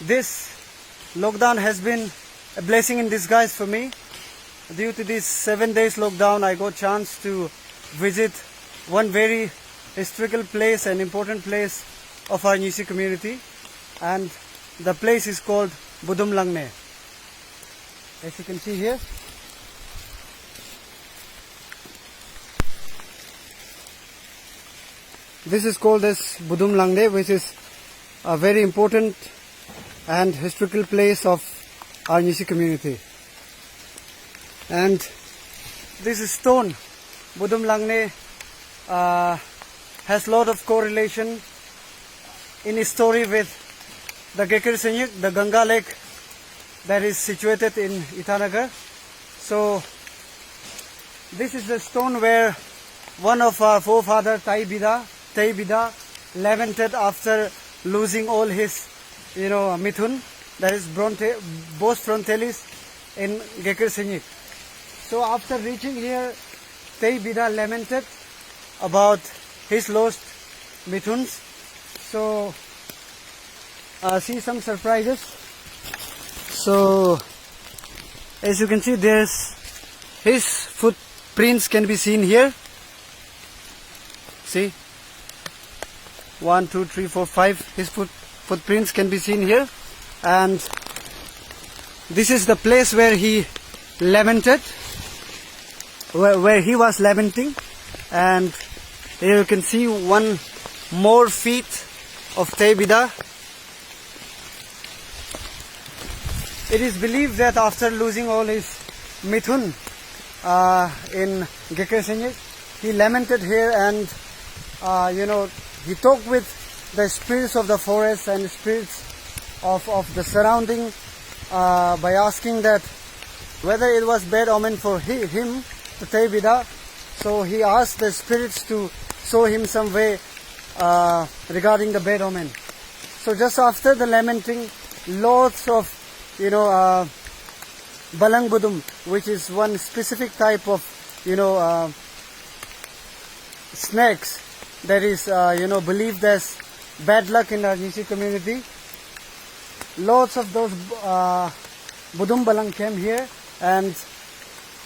This lockdown has been a blessing in disguise for me. Due to this 7 days lockdown, I got chance to visit one very historical place, an important place of our Nisi community, and the place is called Budum Langne. As you can see here, this is called as Budum Langne, which is a very important and historical place of our Nisi community. And this stone, Budum Langne, has lot of correlation in story with the Gekir Sanyuk, the Ganga lake that is situated in Itanagar. So this is the stone where one of our forefather Tai Bida lamented after losing all his mithun, that is Bos frontalis in Gekir Sanyuk. So after reaching here, Tai Bida lamented about his lost mithuns. So see some surprises. So as you can see, there's his footprints can be seen here. See, 1, 2, 3, 4, 5. His footprints can be seen here, and this is the place where he lamented, where he was lamenting. And here you can see one more feet of Tai Bida. It is believed that after losing all his mithun in Gekir Sanyuk, he lamented here, and he talked with the spirits of the forest and spirits of the surrounding by asking that whether it was bad omen for him, to Tai Bida. So he asked the spirits to show him some way regarding the bad omen. So just after the lamenting, lots of Balang Budum, which is one specific type of snakes that is believed as bad luck in our Nisi community. Lots of those Budum Balang came here, and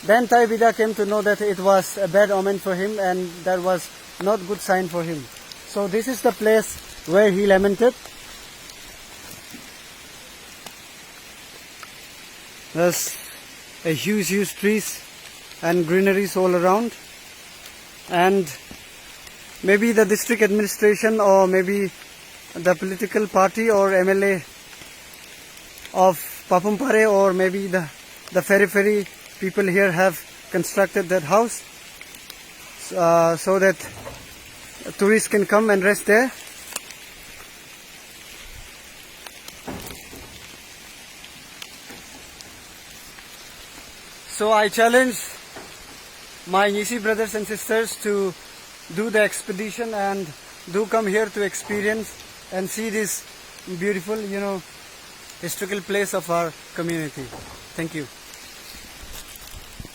then Tai Bida came to know that it was a bad omen for him, and that was not good sign for him. So this is the place where he lamented. There's a huge trees and greeneries all around, and maybe the district administration or maybe the political party or MLA of Papumpare or maybe the Ferry people here have constructed that house so that tourists can come and rest there. So I challenge my Nisi brothers and sisters to do the expedition and do come here to experience and see this beautiful historical place of our community. Thank you.